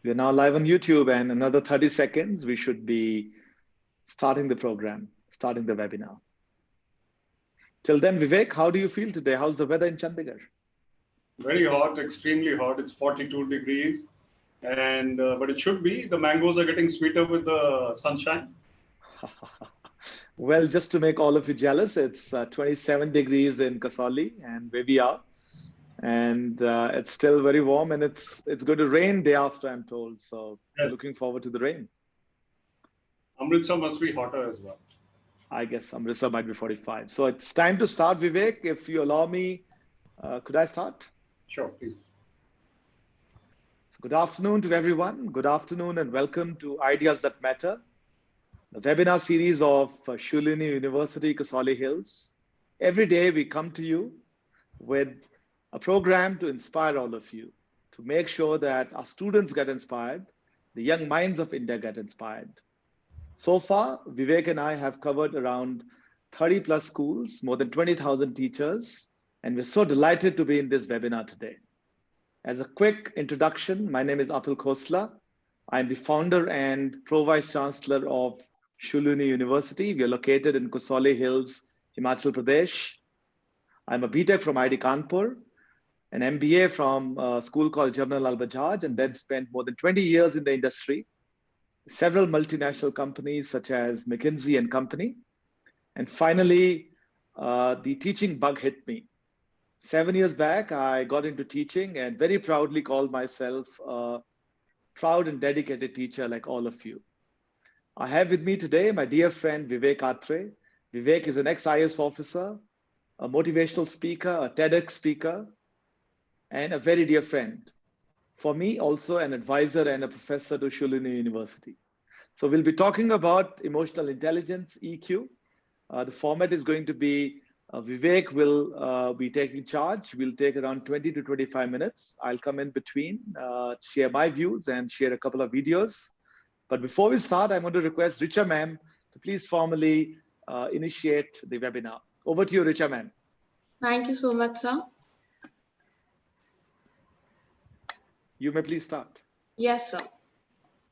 We are now live on YouTube, and another 30 seconds, we should be starting the program, starting the webinar. Till then, Vivek, how do you feel today? How's the weather in Chandigarh? Very hot, extremely hot. It's 42 degrees, and but it should be. The mangoes are getting sweeter with the sunshine. Well, just to make all of you jealous, it's 27 degrees in Kasauli and where we are, and it's still very warm, and it's going to rain day after, I'm told. So we're Yes, looking forward to the rain. Amritsar must be hotter as well. I guess Amritsar might be 45. So it's time to start, Vivek. If you allow me, could I start? Sure, please. Good afternoon to everyone. Good afternoon and welcome to Ideas That Matter, the webinar series of Shulini University, Kasauli Hills. Every day we come to you with a program to inspire all of you, to make sure that our students get inspired, the young minds of India get inspired. So far, Vivek and I have covered around 30 plus schools, more than 20,000 teachers, and we're so delighted to be in this webinar today. As a quick introduction, my name is Atul Khosla. I'm the founder and Pro-Vice Chancellor of Shulini University. We are located in Kasauli Hills, Himachal Pradesh. I'm a BTech from IIT Kanpur, an MBA from a school called Jamnalal Bajaj, and then spent more than 20 years in the industry, several multinational companies such as McKinsey and Company. And finally, the teaching bug hit me. 7 years back, I got into teaching and very proudly called myself a proud and dedicated teacher like all of you. I have with me today my dear friend Vivek Atray. Vivek is an ex-IAS officer, a motivational speaker, a TEDx speaker, and a very dear friend. For me, also an advisor and a professor to Shulini University. So we'll be talking about emotional intelligence, EQ. The format is going to be Vivek will be taking charge. We'll take around 20 to 25 minutes. I'll come in between, share my views and share a couple of videos. But before we start, I'm going to request Richa ma'am to please formally initiate the webinar. Over to you, Richa ma'am. Thank you so much, sir. You may please start. Yes, sir.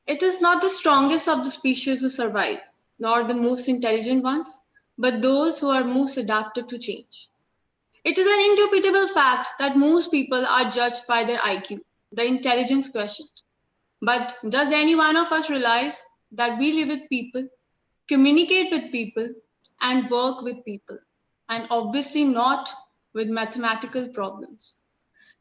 It is not the strongest of the species who survive, nor the most intelligent ones, but those who are most adapted to change. It is an indubitable fact that most people are judged by their IQ, the intelligence quotient. But does any one of us realize that we live with people, communicate with people, and work with people, and obviously not with mathematical problems?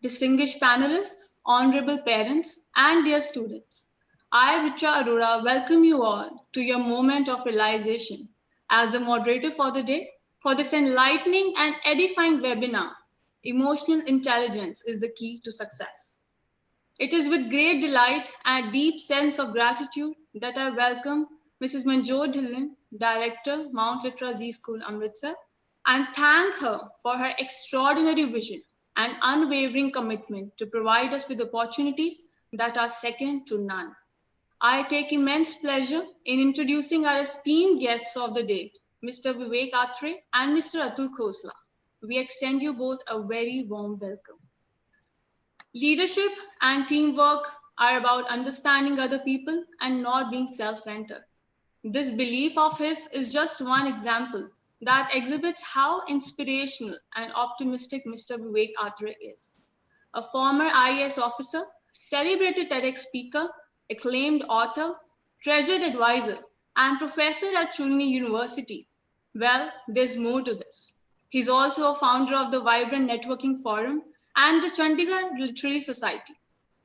Distinguished panelists, honorable parents, and dear students, I, Richa Arora, welcome you all to your moment of realization as the moderator for the day for this enlightening and edifying webinar. Emotional intelligence is the key to success. It is with great delight and deep sense of gratitude that I welcome Mrs. Manjot Dhillon, Director, Mount Litra Z School, Amritsar, and thank her for her extraordinary vision and unwavering commitment to provide us with opportunities that are second to none. I take immense pleasure in introducing our esteemed guests of the day, Mr. Vivek Atray and Mr. Atul Khosla. We extend you both a very warm welcome. Leadership and teamwork are about understanding other people and not being self-centered. This belief of his is just one example that exhibits how inspirational and optimistic Mr. Vivek Atray is. A former IAS officer, celebrated TEDx speaker, acclaimed author, treasured advisor, and professor at Shulini University. Well, there's more to this. He's also a founder of the Vibrant Networking Forum and the Chandigarh Literary Society.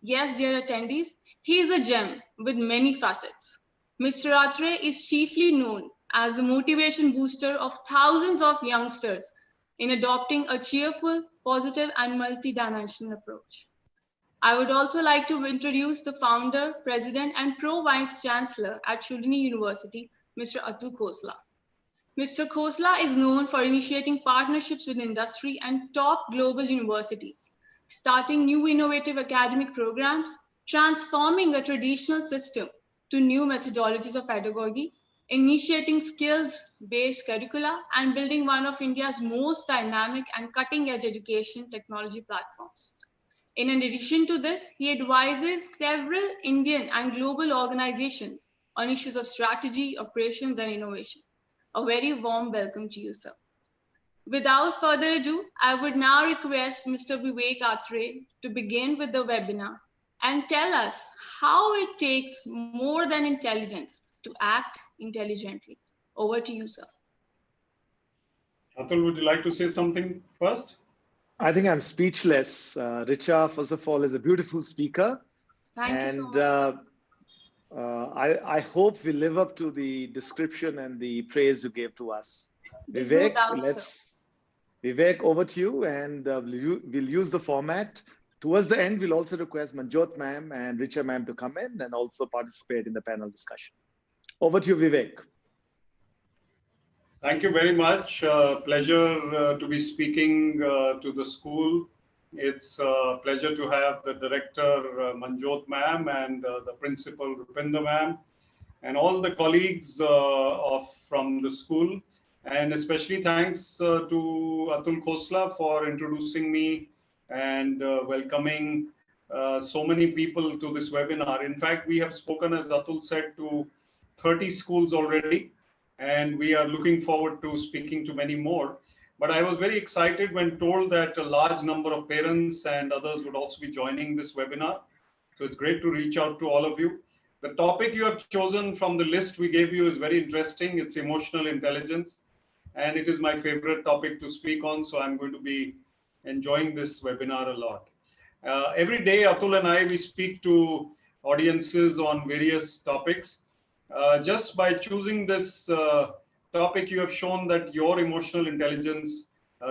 Yes, dear attendees, he is a gem with many facets. Mr. Atray is chiefly known as the motivation booster of thousands of youngsters in adopting a cheerful, positive, and multidimensional approach. I would also like to introduce the founder, president, and pro-vice chancellor at Shulini University, Mr. Atul Khosla. Mr. Khosla is known for initiating partnerships with industry and top global universities, starting new innovative academic programs, transforming a traditional system to new methodologies of pedagogy, initiating skills-based curricula, and building one of India's most dynamic and cutting-edge education technology platforms. In addition to this, he advises several Indian and global organizations on issues of strategy, operations, and innovation. A very warm welcome to you, sir. Without further ado, I would now request Mr. Vivek Atray to begin with the webinar and tell us how it takes more than intelligence to act intelligently. Over to you, sir. Atul, would you like to say something first? I think I'm speechless. Richa, first of all, is a beautiful speaker. Thank you so And much. I hope we live up to the description and the praise you gave to us. There's no Vivek, doubt, sir. Vivek, over to you, and we'll use the format. Towards the end, we'll also request Manjot ma'am and Richa ma'am to come in and also participate in the panel discussion. Over to you, Vivek. Thank you very much. Pleasure to be speaking to the school. It's a pleasure to have the director, Manjot ma'am, and the principal, Rupinder ma'am, and all the colleagues from the school. And especially thanks to Atul Khosla for introducing me and welcoming so many people to this webinar. In fact, we have spoken, as Atul said, to 30 schools already, and we are looking forward to speaking to many more. But I was very excited when told that a large number of parents and others would also be joining this webinar. So it's great to reach out to all of you. The topic you have chosen from the list we gave you is very interesting. It's emotional intelligence. And it is my favorite topic to speak on. So I'm going to be enjoying this webinar a lot. Every day, Atul and I, we speak to audiences on various topics. Just by choosing this topic, you have shown that your emotional intelligence,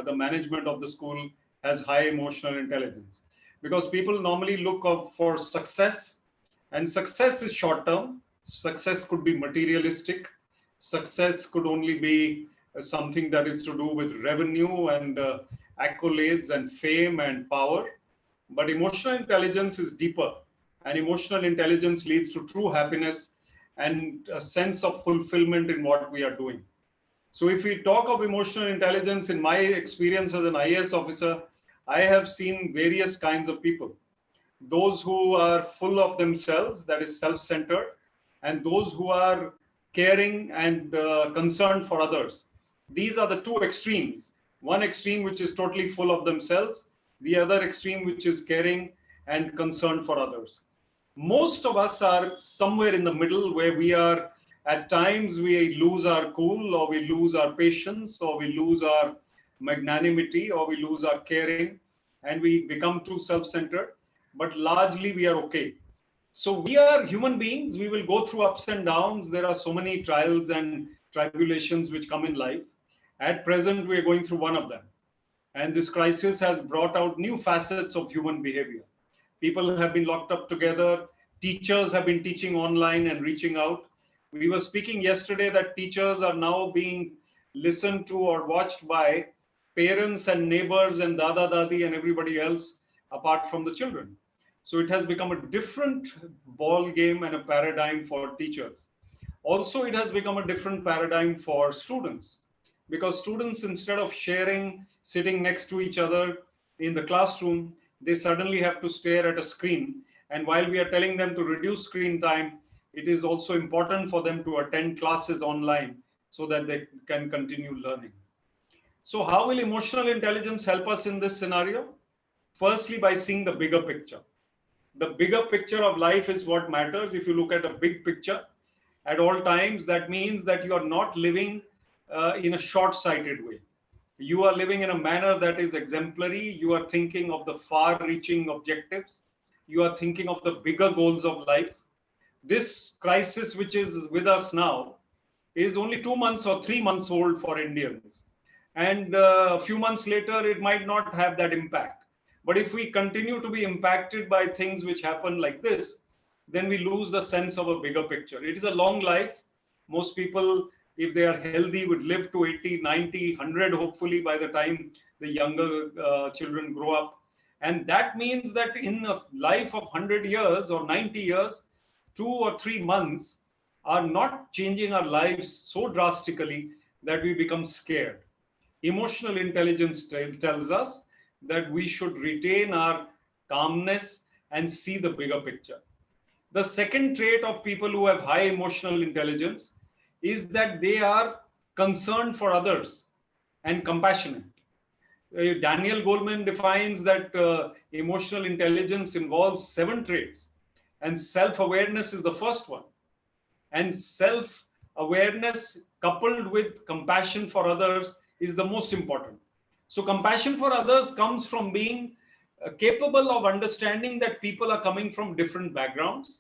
the management of the school has high emotional intelligence. Because people normally look up for success, and success is short term. Success could be materialistic. Success could only be something that is to do with revenue and accolades and fame and power. But emotional intelligence is deeper, and emotional intelligence leads to true happiness and a sense of fulfillment in what we are doing. So if we talk of emotional intelligence, in my experience as an IAS officer, I have seen various kinds of people. Those who are full of themselves, that is self-centered, and those who are caring and concerned for others. These are the two extremes. One extreme which is totally full of themselves, the other extreme which is caring and concerned for others. Most of us are somewhere in the middle, where we are, at times we lose our cool, or we lose our patience, or we lose our magnanimity, or we lose our caring, and we become too self-centered, but largely we are okay. So we are human beings. We will go through ups and downs. There are so many trials and tribulations which come in life. At present, we are going through one of them. And this crisis has brought out new facets of human behavior. People have been locked up together. Teachers have been teaching online and reaching out. We were speaking yesterday that teachers are now being listened to or watched by parents and neighbors and dada dadi and everybody else apart from the children. So it has become a different ball game and a paradigm for teachers. Also, it has become a different paradigm for students, because students, instead of sharing, sitting next to each other in the classroom, they suddenly have to stare at a screen. And while we are telling them to reduce screen time, it is also important for them to attend classes online so that they can continue learning. So how will emotional intelligence help us in this scenario? Firstly, by seeing the bigger picture. The bigger picture of life is what matters. If you look at a big picture at all times, that means that you are not living in a short-sighted way. You are living in a manner that is exemplary. You are thinking of the far-reaching objectives. You are thinking of the bigger goals of life. This crisis, which is with us now, is only 2 months or 3 months old for Indians. And a few months later, it might not have that impact. But if we continue to be impacted by things which happen like this, then we lose the sense of a bigger picture. It is a long life. Most people, if they are healthy, would live to 80, 90, 100, hopefully, by the time the younger children grow up. And that means that in a life of 100 years or 90 years, 2 or 3 months are not changing our lives so drastically that we become scared. Emotional intelligence tells us that we should retain our calmness, and see the bigger picture. The second trait of people who have high emotional intelligence is that they are concerned for others and compassionate. Daniel Goleman defines that emotional intelligence involves 7 traits, and self-awareness is the first one. And self-awareness coupled with compassion for others is the most important. So compassion for others comes from being capable of understanding that people are coming from different backgrounds,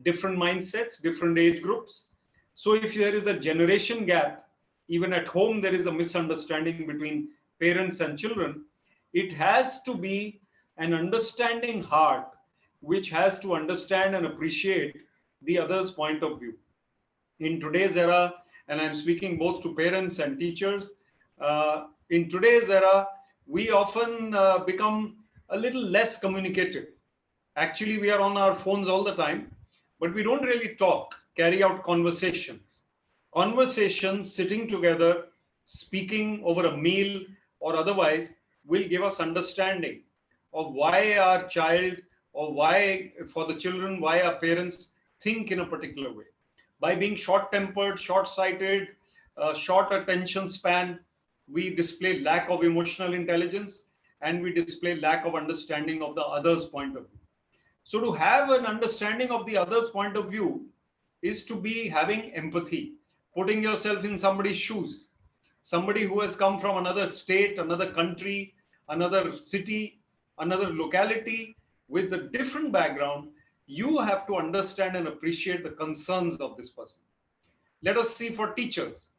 different mindsets, different age groups. So if there is a generation gap, even at home there is a misunderstanding between parents and children, it has to be an understanding heart which has to understand and appreciate the other's point of view. In today's era, and I'm speaking both to parents and teachers, in today's era, we often become a little less communicative. Actually, we are on our phones all the time, but we don't really talk, carry out conversations. Conversations, sitting together, speaking over a meal or otherwise, will give us understanding of why our child, or why, for the children, why our parents think in a particular way. By being short-tempered, short-sighted, short attention span, we display lack of emotional intelligence, and we display lack of understanding of the other's point of view. So to have an understanding of the other's point of view is to be having empathy, putting yourself in somebody's shoes, somebody who has come from another state, another country, another city, another locality with a different background. You have to understand and appreciate the concerns of this person. Let us see for teachers.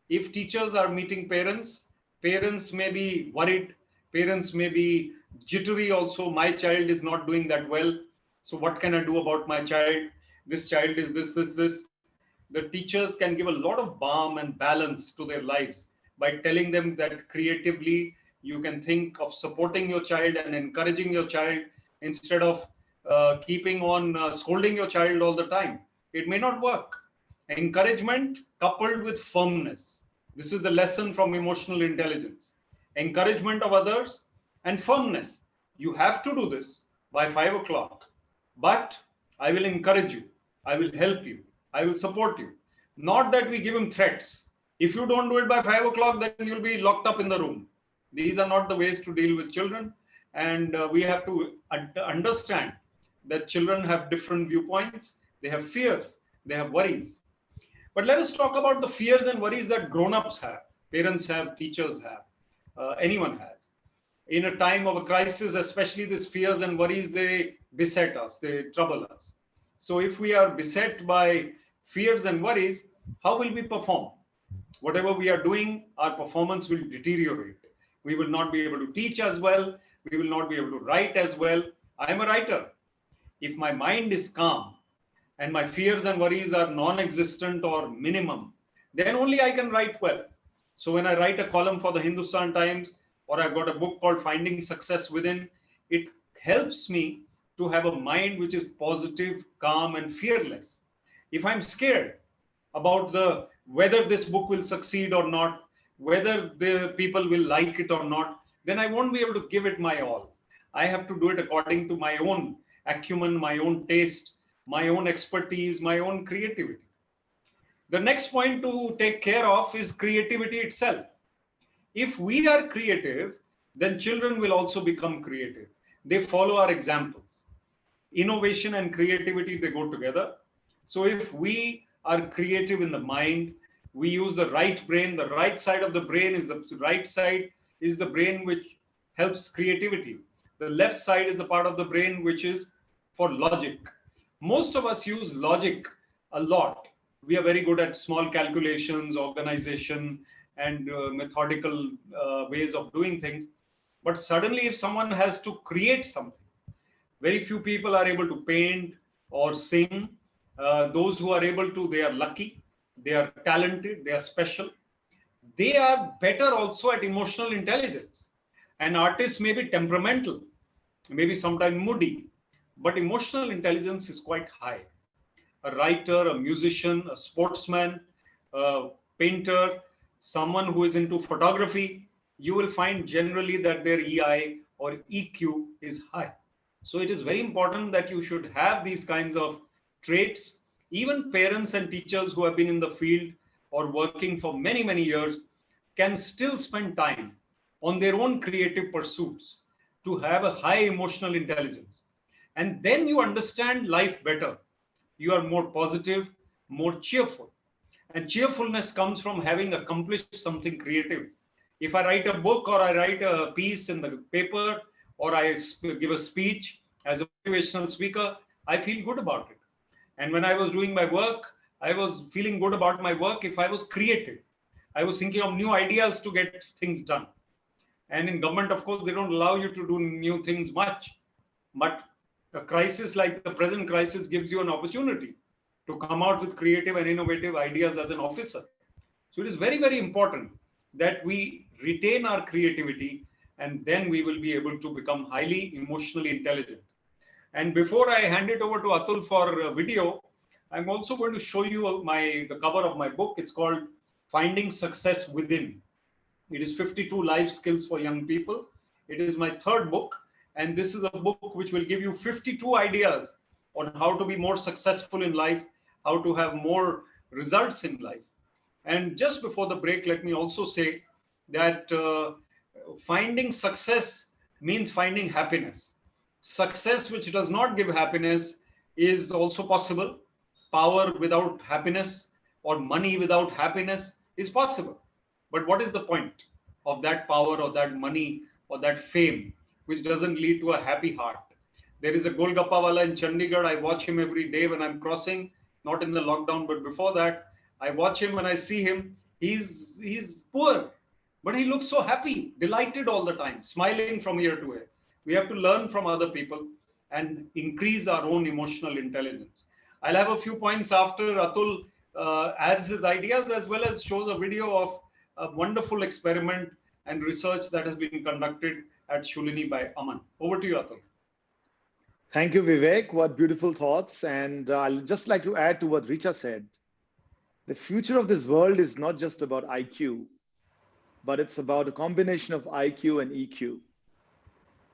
If teachers are meeting parents, parents may be worried, parents may be jittery also. My child is not doing that well. So what can I do about my child? This child is this. The teachers can give a lot of balm and balance to their lives by telling them that creatively you can think of supporting your child and encouraging your child instead of keeping on scolding your child all the time. It may not work. Encouragement coupled with firmness. This is the lesson from emotional intelligence. Encouragement of others and firmness. You have to do this by 5 o'clock, but I will encourage you. I will help you. I will support you. Not that we give him threats. If you don't do it by 5 o'clock, then you'll be locked up in the room. These are not the ways to deal with children. And we have to understand that children have different viewpoints. They have fears. They have worries. But let us talk about the fears and worries that grown-ups have, parents have, teachers have, anyone has. In a time of a crisis, especially these fears and worries, they beset us, they trouble us. So if we are beset by fears and worries, how will we perform? Whatever we are doing, our performance will deteriorate. We will not be able to teach as well. We will not be able to write as well. I am a writer. If my mind is calm and my fears and worries are non-existent or minimum, then only I can write well. So when I write a column for the Hindustan Times, or I've got a book called Finding Success Within, it helps me to have a mind which is positive, calm, and fearless. If I'm scared about whether this book will succeed or not, whether the people will like it or not, then I won't be able to give it my all. I have to do it according to my own acumen, my own taste, my own expertise, my own creativity. The next point to take care of is creativity itself. If we are creative, then children will also become creative. They follow our examples. Innovation and creativity, they go together. So if we are creative in the mind, we use the right brain, the right side of the brain is the right side is the brain which helps creativity. The left side is the part of the brain which is for logic. Most of us use logic a lot. We are very good at small calculations, organization, and methodical ways of doing things. But suddenly if someone has to create something, very few people are able to paint or sing. Those who are able to, they are lucky, they are talented, they are special. They are better also at emotional intelligence. An artist may be temperamental, maybe sometimes moody, but emotional intelligence is quite high. A writer, a musician, a sportsman, a painter, someone who is into photography, you will find generally that their EI or EQ is high. So it is very important that you should have these kinds of traits. Even parents and teachers who have been in the field or working for many, many years can still spend time on their own creative pursuits to have a high emotional intelligence. And then you understand life better. You are more positive, more cheerful. And cheerfulness comes from having accomplished something creative. If I write a book or I write a piece in the paper or I give a speech as a motivational speaker, I feel good about it. And when I was doing my work, I was feeling good about my work if I was creative. I was thinking of new ideas to get things done. And in government, of course, they don't allow you to do new things much. But a crisis like the present crisis gives you an opportunity to come out with creative and innovative ideas as an officer. So it is very, very important that we retain our creativity, and then we will be able to become highly emotionally intelligent. And before I hand it over to Atul for a video, I'm also going to show you the cover of my book. It's called Finding Success Within. It is 52 life skills for young people. It is my third book, and this is a book which will give you 52 ideas on how to be more successful in life, how to have more results in life. And just before the break, let me also say that finding success means finding happiness. Success which does not give happiness is also possible. Power without happiness or money without happiness is possible. But what is the point of that power or that money or that fame which doesn't lead to a happy heart? There is a Golgappa wala in Chandigarh. I watch him every day when I'm crossing, not in the lockdown, but before that. I watch him and I see him. He's poor, but he looks so happy, delighted all the time, smiling from ear to ear. We have to learn from other people and increase our own emotional intelligence. I'll have a few points after Atul adds his ideas, as well as shows a video of a wonderful experiment and research that has been conducted at Shulini by Aman. Over to you, Atul. Thank you, Vivek. What beautiful thoughts. And I'll just like to add to what Richa said. The future of this world is not just about IQ, but it's about a combination of IQ and EQ.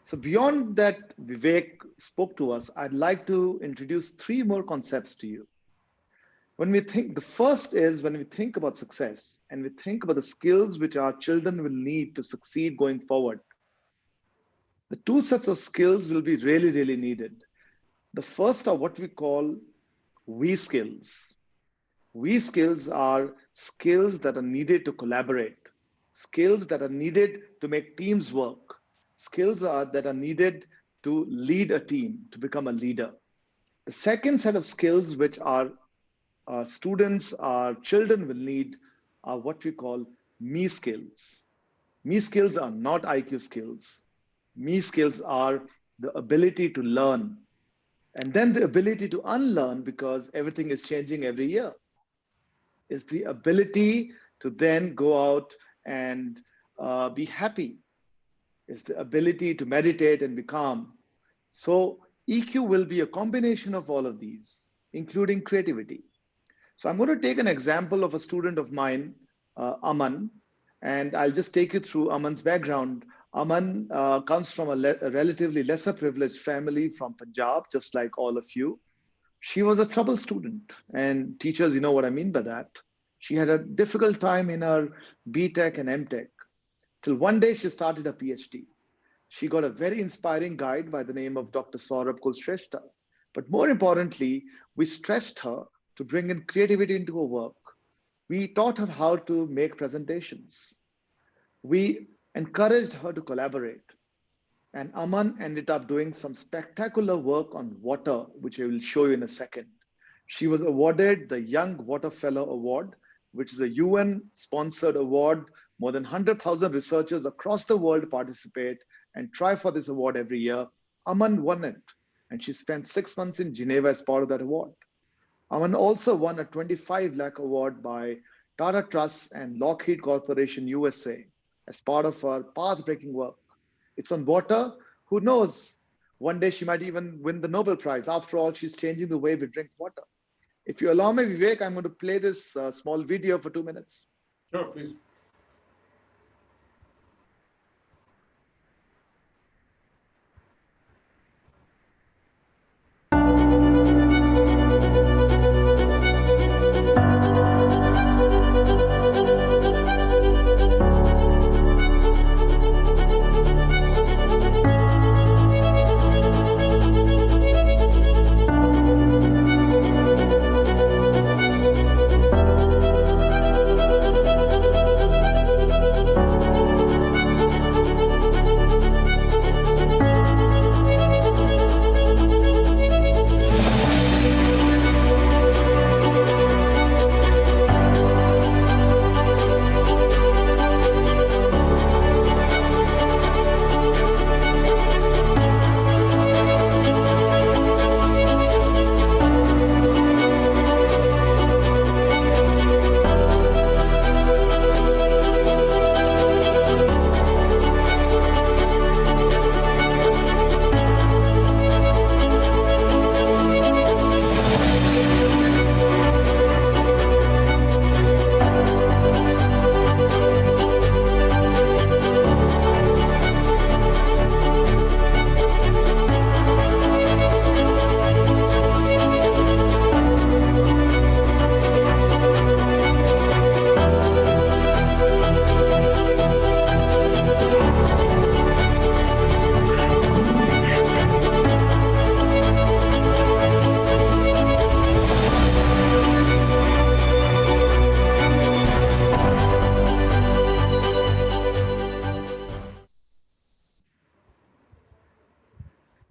So beyond that, Vivek spoke to us, I'd like to introduce three more concepts to you. The first is when we think about success and we think about the skills which our children will need to succeed going forward, the two sets of skills will be really, really needed. The first are what we call we skills. We skills are skills that are needed to collaborate, skills that are needed to make teams work, skills that are needed to lead a team, to become a leader. The second set of skills which our students, our children will need are what we call me skills. Me skills are not IQ skills. Me skills are the ability to learn and then the ability to unlearn because everything is changing every year. Is the ability to then go out and be happy. Is the ability to meditate and be calm. So EQ will be a combination of all of these, including creativity. So I'm going to take an example of a student of mine, Aman, and I'll just take you through Aman's background. Aman comes from a relatively lesser privileged family from Punjab, just like all of you. She was a troubled student, and teachers, you know what I mean by that. She had a difficult time in her BTech and MTech, till one day she started a PhD. She got a very inspiring guide by the name of Dr. Saurabh Kulshrestha. But more importantly, we stressed her to bring in creativity into her work. We taught her how to make presentations. We encouraged her to collaborate. And Aman ended up doing some spectacular work on water, which I will show you in a second. She was awarded the Young Water Fellow Award, which is a UN-sponsored award. More than 100,000 researchers across the world participate and try for this award every year. Aman won it, and she spent 6 months in Geneva as part of that award. Aman also won a 25 lakh award by Tata Trust and Lockheed Corporation USA as part of her path-breaking work. It's on water. Who knows? One day she might even win the Nobel Prize. After all, she's changing the way we drink water. If you allow me, Vivek, I'm going to play this small video for 2 minutes. Sure, please.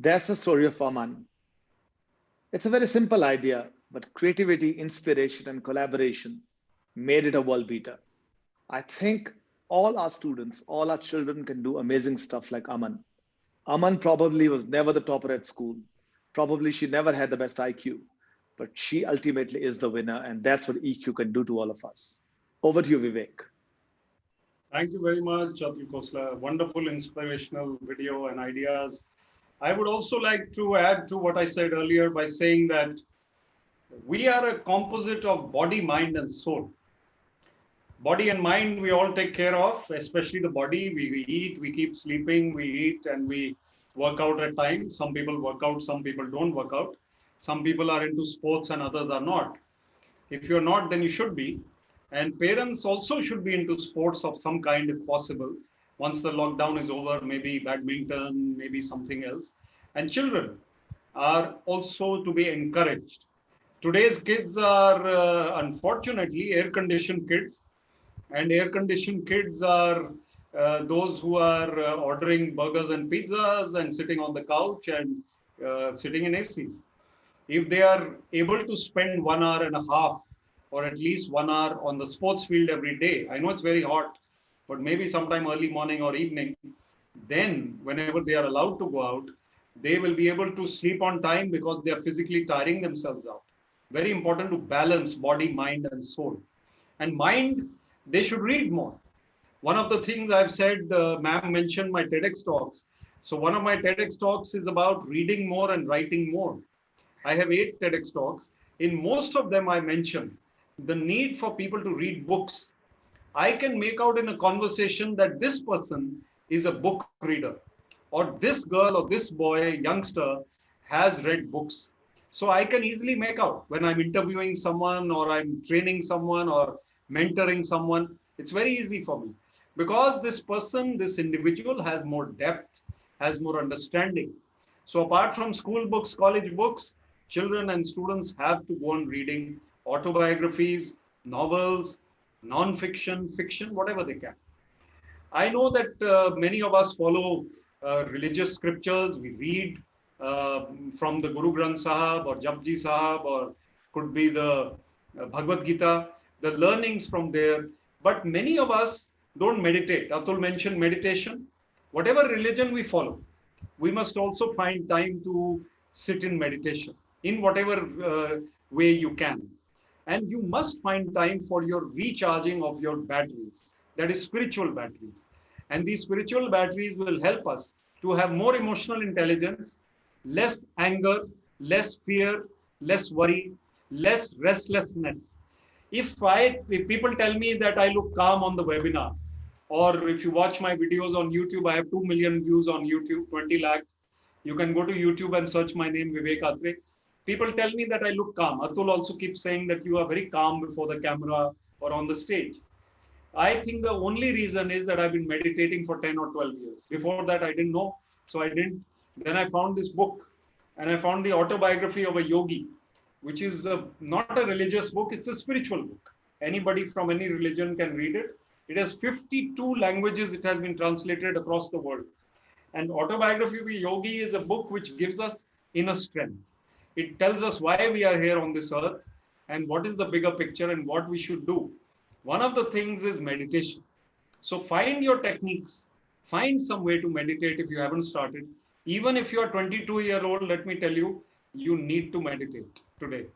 That's the story of Aman. It's a very simple idea, but creativity, inspiration, and collaboration made it a world beater. I think all our students, all our children can do amazing stuff like Aman. Aman probably was never the topper at school. Probably she never had the best IQ, but she ultimately is the winner, and that's what EQ can do to all of us. Over to you, Vivek. Thank you very much, Atul Khosla. Wonderful, inspirational video and ideas. I would also like to add to what I said earlier by saying that we are a composite of body, mind, and soul. Body and mind, we all take care of, especially the body. We eat, we keep sleeping, we eat, and we work out at times. Some people work out, some people don't work out. Some people are into sports and others are not. If you're not, then you should be. And parents also should be into sports of some kind if possible. Once the lockdown is over, maybe badminton, maybe something else. And children are also to be encouraged. Today's kids are unfortunately air-conditioned kids, and air-conditioned kids are those who are ordering burgers and pizzas and sitting on the couch and sitting in AC. If they are able to spend 1 hour and a half or at least 1 hour on the sports field every day, I know it's very hot, but maybe sometime early morning or evening, then whenever they are allowed to go out, they will be able to sleep on time because they are physically tiring themselves out. Very important to balance body, mind, and soul. And mind, they should read more. One of the things I've said, ma'am mentioned my TEDx talks. So one of my TEDx talks is about reading more and writing more. I have 8 TEDx talks. In most of them, I mention the need for people to read books. I can make out in a conversation that this person is a book reader, or this girl or this boy, youngster, has read books. So I can easily make out when I'm interviewing someone or I'm training someone or mentoring someone. It's very easy for me because this person, this individual has more depth, has more understanding. So apart from school books, college books, children and students have to go on reading autobiographies, novels, non-fiction, fiction, whatever they can. I know that many of us follow religious scriptures. We read from the Guru Granth Sahib or Japji Sahib, or could be the Bhagavad Gita, the learnings from there. But many of us don't meditate. Atul mentioned meditation. Whatever religion we follow, we must also find time to sit in meditation in whatever way you can. And you must find time for your recharging of your batteries, that is spiritual batteries. And these spiritual batteries will help us to have more emotional intelligence, less anger, less fear, less worry, less restlessness. If people tell me that I look calm on the webinar, or if you watch my videos on YouTube, I have 2 million views on YouTube, 20 lakh. You can go to YouTube and search my name, Vivek Atray. People tell me that I look calm. Atul also keeps saying that you are very calm before the camera or on the stage. I think the only reason is that I've been meditating for 10 or 12 years. Before that, I didn't know. So I didn't. Then I found this book and I found the autobiography of a yogi, which is not a religious book. It's a spiritual book. Anybody from any religion can read it. It has 52 languages. It has been translated across the world. And autobiography of a yogi is a book which gives us inner strength. It tells us why we are here on this earth and what is the bigger picture and what we should do. One of the things is meditation. So find your techniques, find some way to meditate if you haven't started. Even if you are 22-year-old, let me tell you, you need to meditate today.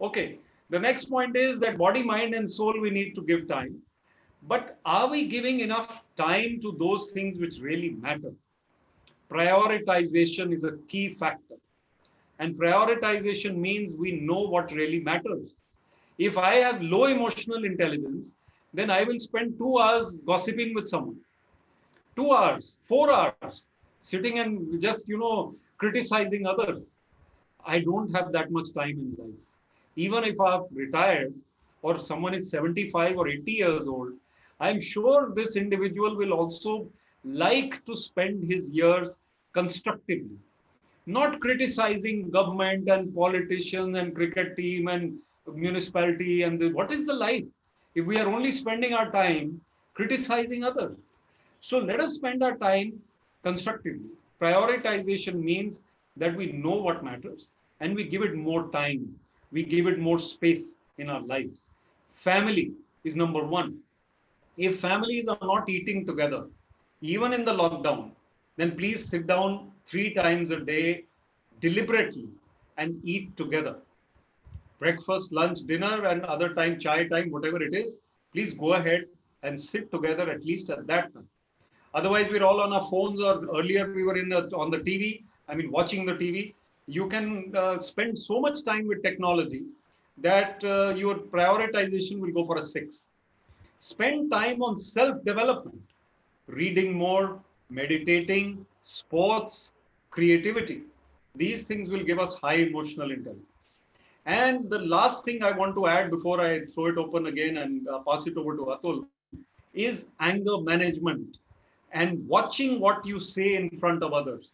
Okay, the next point is that body, mind, and soul, we need to give time. But are we giving enough time to those things which really matter? Prioritization is a key factor. And prioritization means we know what really matters. If I have low emotional intelligence, then I will spend 2 hours gossiping with someone. 2 hours, 4 hours, sitting and just, criticizing others. I don't have that much time in life. Even if I've retired or someone is 75 or 80 years old, I'm sure this individual will also like to spend his years constructively, not criticizing government and politicians and cricket team and municipality and what is the life if we are only spending our time criticizing others? So let us spend our time constructively. Prioritization means that we know what matters and we give it more time. We give it more space in our lives. Family is number one. If families are not eating together, even in the lockdown, then please sit down 3 times a day deliberately and eat together. Breakfast, lunch, dinner, and other time, chai time, whatever it is, please go ahead and sit together at least at that time. Otherwise, we're all on our phones, or earlier we were on the TV. I mean, watching the TV. You can spend so much time with technology that your prioritization will go for a 6. Spend time on self-development, reading more, meditating, sports, creativity. These things will give us high emotional intelligence. And the last thing I want to add before I throw it open again and pass it over to Atul is anger management and watching what you say in front of others.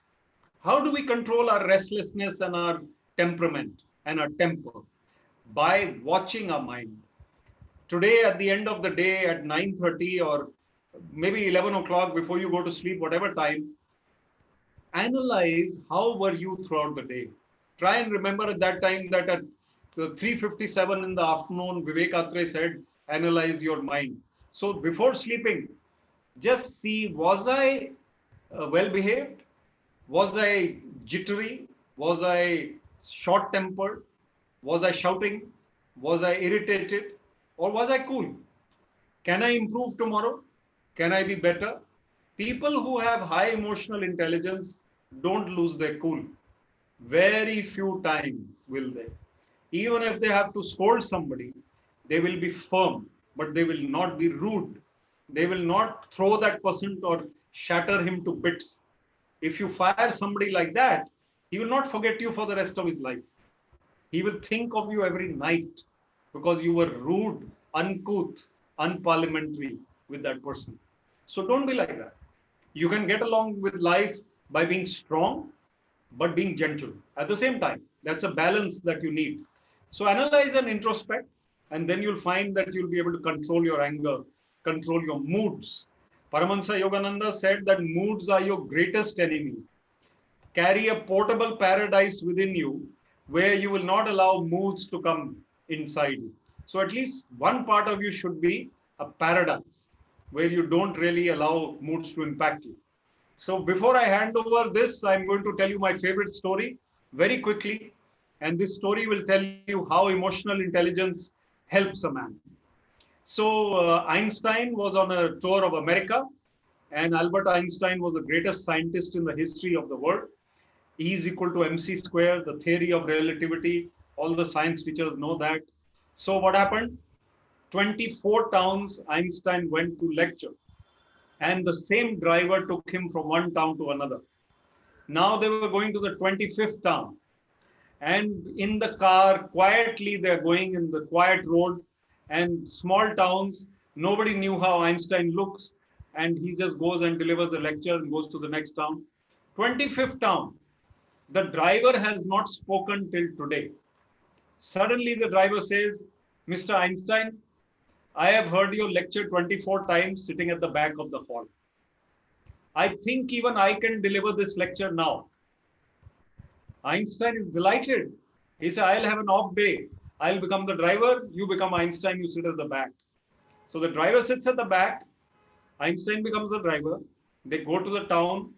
How do we control our restlessness and our temperament and our temper? By watching our mind. Today, at the end of the day, at 9:30 or maybe 11 o'clock before you go to sleep, whatever time, analyze how were you throughout the day. Try and remember at that time that at 3:57 in the afternoon, Vivek Atray said, analyze your mind. So before sleeping, just see, was I well behaved? Was I jittery? Was I short tempered? Was I shouting? Was I irritated? Or was I cool? Can I improve tomorrow? Can I be better? People who have high emotional intelligence don't lose their cool. Very few times will they. Even if they have to scold somebody, they will be firm, but they will not be rude. They will not throw that person or shatter him to bits. If you fire somebody like that, he will not forget you for the rest of his life. He will think of you every night because you were rude, uncouth, unparliamentary with that person. So don't be like that. You can get along with life by being strong, but being gentle at the same time. That's a balance that you need. So analyze and introspect, and then you'll find that you'll be able to control your anger, control your moods. Paramahansa Yogananda said that moods are your greatest enemy. Carry a portable paradise within you where you will not allow moods to come inside you. So at least one part of you should be a paradise where you don't really allow moods to impact you. So before I hand over this, I'm going to tell you my favorite story very quickly. And this story will tell you how emotional intelligence helps a man. So Einstein was on a tour of America, and Albert Einstein was the greatest scientist in the history of the world. E is equal to mc square, the theory of relativity. All the science teachers know that. So what happened? 24 towns Einstein went to lecture, and the same driver took him from one town to another. Now they were going to the 25th town, and in the car, quietly, they're going in the quiet road, and small towns, nobody knew how Einstein looks, and he just goes and delivers a lecture and goes to the next town. 25th town, the driver has not spoken till today. Suddenly the driver says, Mr. Einstein, I have heard your lecture 24 times sitting at the back of the hall. I think even I can deliver this lecture now. Einstein is delighted. He said, I'll have an off day. I'll become the driver. You become Einstein. You sit at the back. So the driver sits at the back. Einstein becomes the driver. They go to the town.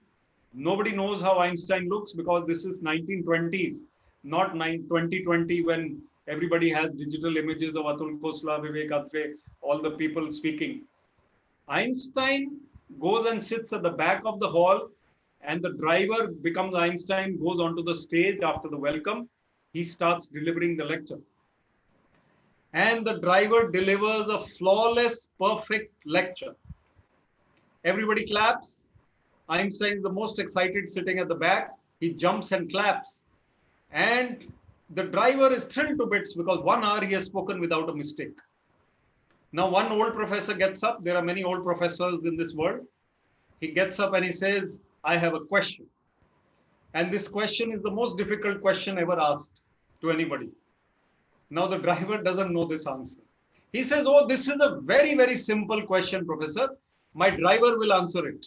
Nobody knows how Einstein looks because this is 1920s, not 2020 when everybody has digital images of Atul Khosla, Vivek Atray, all the people speaking. Einstein goes and sits at the back of the hall, and the driver becomes Einstein, goes onto the stage after the welcome. He starts delivering the lecture. And the driver delivers a flawless, perfect lecture. Everybody claps. Einstein is the most excited sitting at the back. He jumps and claps. And the driver is thrilled to bits because 1 hour he has spoken without a mistake. Now, one old professor gets up. There are many old professors in this world. He gets up and he says, I have a question. And this question is the most difficult question ever asked to anybody. Now, the driver doesn't know this answer. He says, oh, this is a very, very simple question, professor. My driver will answer it.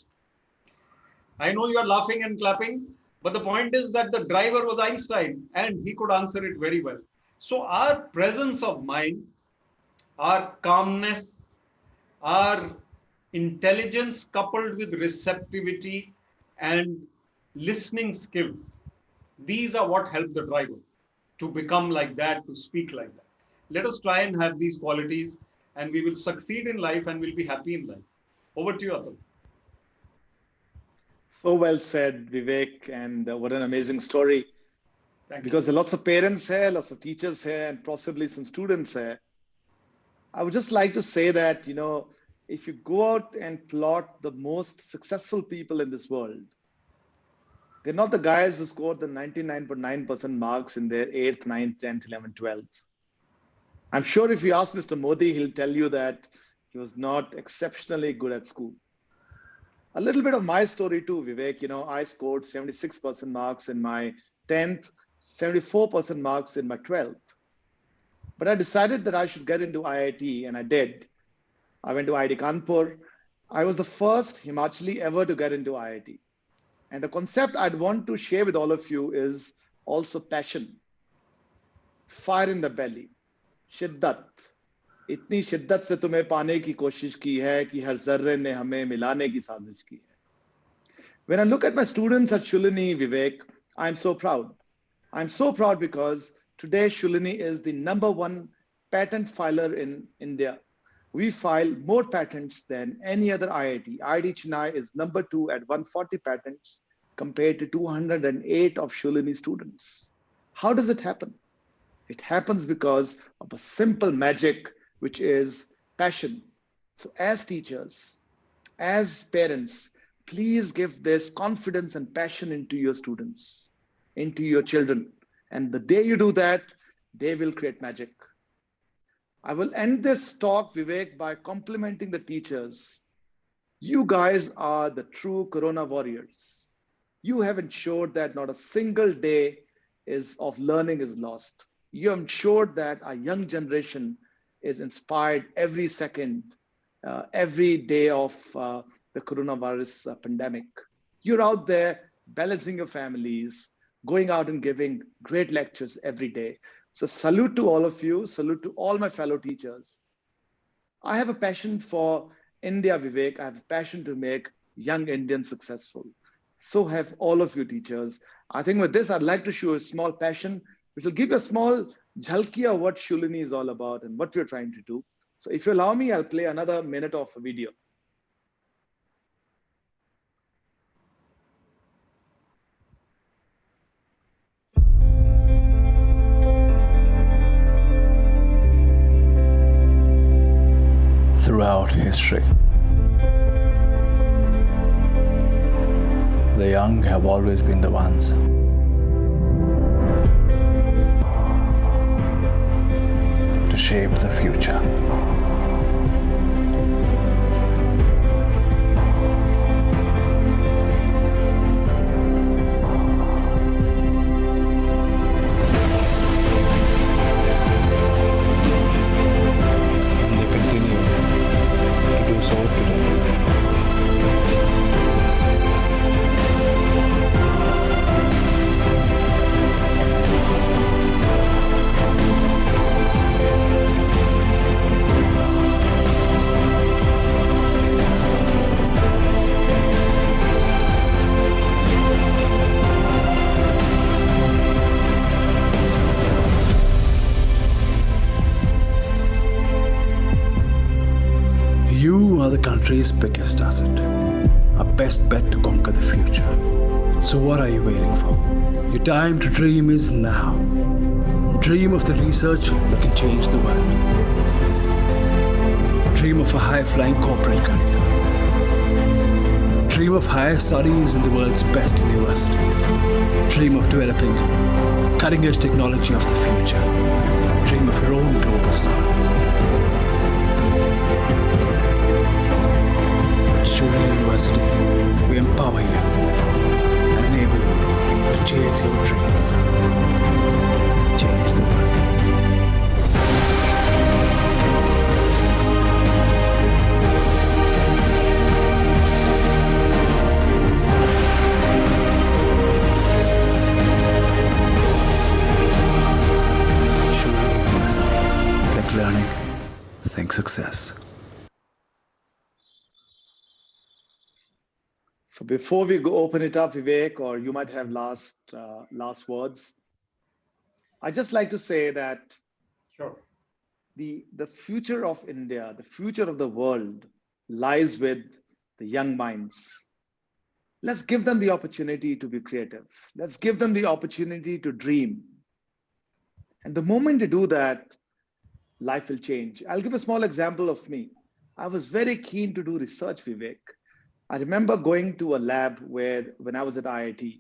I know you are laughing and clapping, But the point is that the driver was Einstein and he could answer it very well. So our presence of mind, our calmness, our intelligence coupled with receptivity and listening skills, these are what help the driver to become like that, to speak like that. Let us try and have these qualities and we will succeed in life and we'll be happy in life. Over to you, Atul. So well said, Vivek, and what an amazing story. Because there are lots of parents here, lots of teachers here, and possibly some students here. I would just like to say that, if you go out and plot the most successful people in this world, they're not the guys who scored the 99.9% marks in their 8th, 9th, 10th, 11th, 12th. I'm sure if you ask Mr. Modi, he'll tell you that he was not exceptionally good at school. A little bit of my story too, Vivek. I scored 76% marks in my 10th, 74% marks in my 12th. But I decided that I should get into IIT, and I did. I went to IIT Kanpur. I was the first Himachali ever to get into IIT. And the concept I'd want to share with all of you is also passion, fire in the belly, shiddat. इतनी शिद्दत से तुम्हें पाने की कोशिश की है कि हर जर्रे ने हमें मिलाने की साजिश की है. When I look at my students at Shulini, Vivek, I'm so proud. I'm so proud because today Shulini is the #1 patent filer in India. We file more patents than any other IIT. IIT Chennai is #2 at 140 patents compared to 208 of Shulini students. How does it happen? It happens because of a simple magic, which is passion. So as teachers, as parents, please give this confidence and passion into your students, into your children. And the day you do that, they will create magic. I will end this talk, Vivek, by complimenting the teachers. You guys are the true Corona warriors. You have ensured that not a single day of learning is lost. You have ensured that our young generation is inspired every second, every day of the coronavirus pandemic. You're out there balancing your families, going out and giving great lectures every day. So salute to all of you, salute to all my fellow teachers. I have a passion for India, Vivek. I have a passion to make young Indians successful. So have all of you teachers. I think with this, I'd like to show a small passion, which will give you a small jhalki of what Shulini is all about and what we're trying to do. So if you allow me, I'll play another minute of a video. Throughout history, the young have always been the ones to shape the future. And they continue to do so today. You are the country's biggest asset, our best bet to conquer the future. So what are you waiting for? Your time to dream is now. Dream of the research that can change the world. Dream of a high-flying corporate career. Dream of higher studies in the world's best universities. Dream of developing cutting-edge technology of the future. Dream of your own global startup. At Shulini University, we empower you and enable you to chase your dreams and change the world. learning, think success. So before we go open it up, Vivek, or you might have last words, I'd just like to say that Sure. the future of India, the future of the world lies with the young minds. Let's give them the opportunity to be creative. Let's give them the opportunity to dream. And the moment they do that, life will change. I'll give a small example of me. I was very keen to do research, Vivek. I remember going to a lab when I was at IIT,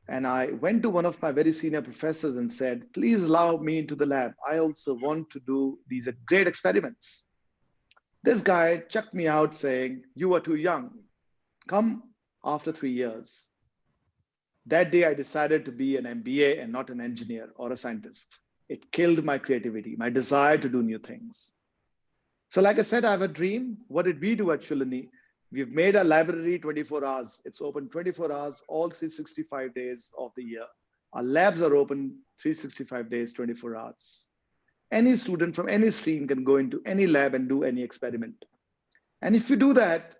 and I went to one of my very senior professors and said, please allow me into the lab. I also want to do these great experiments. This guy chucked me out saying, you are too young. Come after 3 years. That day I decided to be an MBA and not an engineer or a scientist. It killed my creativity, my desire to do new things. So like I said, I have a dream. What did we do at Shulini? We've made a library 24 hours. It's open 24 hours, all 365 days of the year. Our labs are open 365 days, 24 hours. Any student from any stream can go into any lab and do any experiment. And if you do that,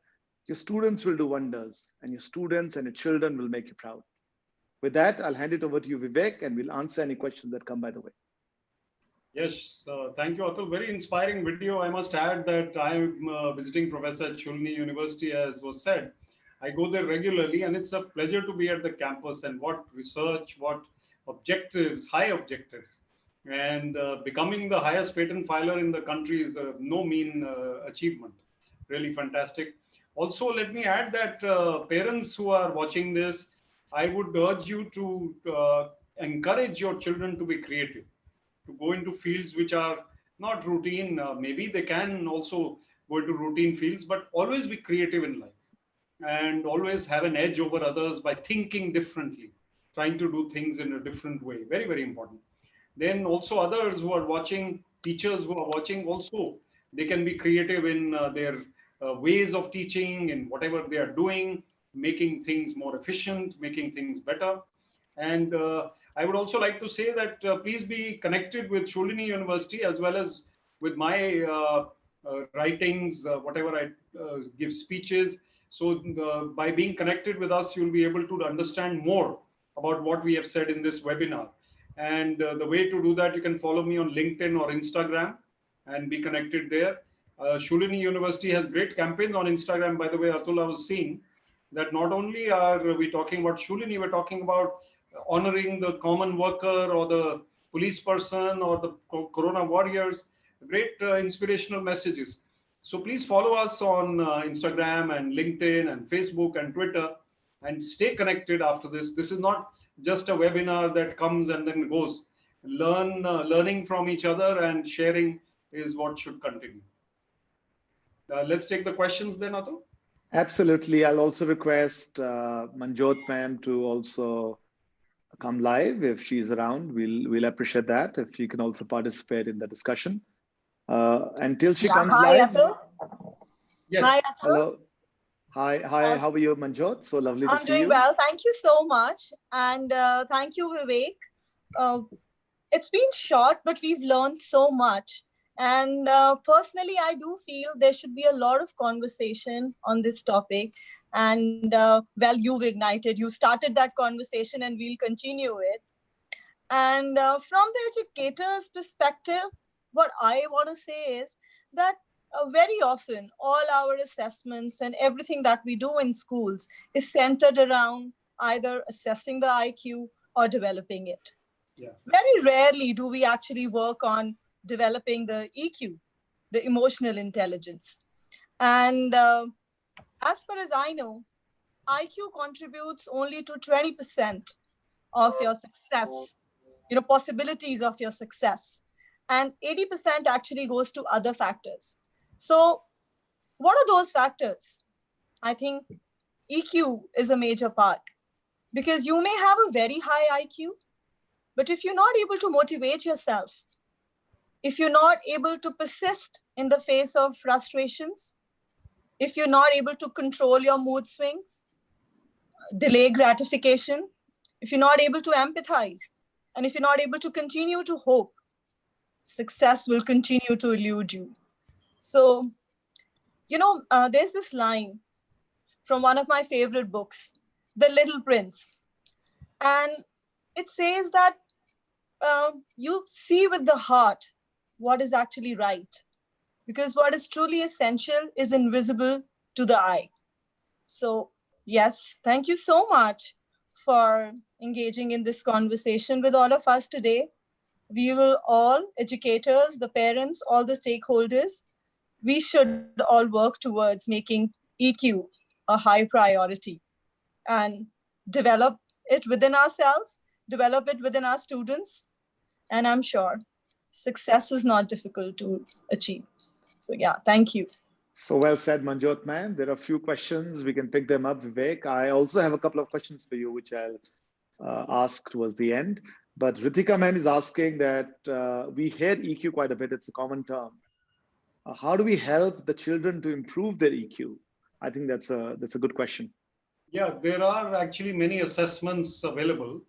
your students will do wonders, and your students and your children will make you proud. With that, I'll hand it over to you, Vivek, and we'll answer any questions that come by the way. Yes, thank you, Atul. Very inspiring video. I must add that I'm a visiting professor at Shulini University, as was said. I go there regularly, and it's a pleasure to be at the campus, and what research, what objectives, high objectives. And becoming the highest patent filer in the country is no mean achievement. Really fantastic. Also, let me add that parents who are watching this, I would urge you to encourage your children to be creative, to go into fields which are not routine. Maybe they can also go into routine fields, but always be creative in life and always have an edge over others by thinking differently, trying to do things in a different way. Very, very important. Then also others who are watching, teachers who are watching also, they can be creative in their ways of teaching and whatever they are doing, making things more efficient, making things better. And I would also like to say that please be connected with Shulini University as well as with my writings, whatever I give speeches. So by being connected with us, you'll be able to understand more about what we have said in this webinar. And the way to do that, you can follow me on LinkedIn or Instagram and be connected there. Shulini University has great campaigns on Instagram. By the way, Atul, I was seeing that not only are we talking about Shulini, we're talking about honoring the common worker or the police person or the corona warriors, great inspirational messages. So please follow us on Instagram and LinkedIn and Facebook and Twitter and stay connected after this. This is not just a webinar that comes and then goes. Learning from each other and sharing is what should continue. Let's take the questions then, Atul. Absolutely. I'll also request Manjot ma'am to also come live if she's around. We'll appreciate that if you can also participate in the discussion. Until she comes live. Atul. Yes. Hi, Atul. Hello. Hi. How are you, Manjot? So lovely to see you. I'm doing well. Thank you so much. And thank you, Vivek. It's been short, but we've learned so much. And personally, I do feel there should be a lot of conversation on this topic. And well, you started that conversation and we'll continue it. And from the educator's perspective, what I want to say is that very often all our assessments and everything that we do in schools is centered around either assessing the IQ or developing it. Yeah. Very rarely do we actually work on developing the EQ, the emotional intelligence. And as far as I know, IQ contributes only to 20% of your success, possibilities of your success. And 80% actually goes to other factors. So what are those factors? I think EQ is a major part because you may have a very high IQ, but if you're not able to motivate yourself, if you're not able to persist in the face of frustrations, if you're not able to control your mood swings, delay gratification, if you're not able to empathize, and if you're not able to continue to hope, success will continue to elude you. So, there's this line from one of my favorite books, The Little Prince. And it says that you see with the heart what is actually right, because what is truly essential is invisible to the eye. So, yes, thank you so much for engaging in this conversation with all of us today. We will all, educators, the parents, all the stakeholders, we should all work towards making EQ a high priority and develop it within ourselves, develop it within our students. And I'm sure success is not difficult to achieve. So yeah, thank you. So well said, Manjot ma'am. There are a few questions. We can pick them up, Vivek. I also have a couple of questions for you, which I'll ask towards the end. But Ritika ma'am is asking that we hear EQ quite a bit. It's a common term. How do we help the children to improve their EQ? I think that's a good question. Yeah, there are actually many assessments available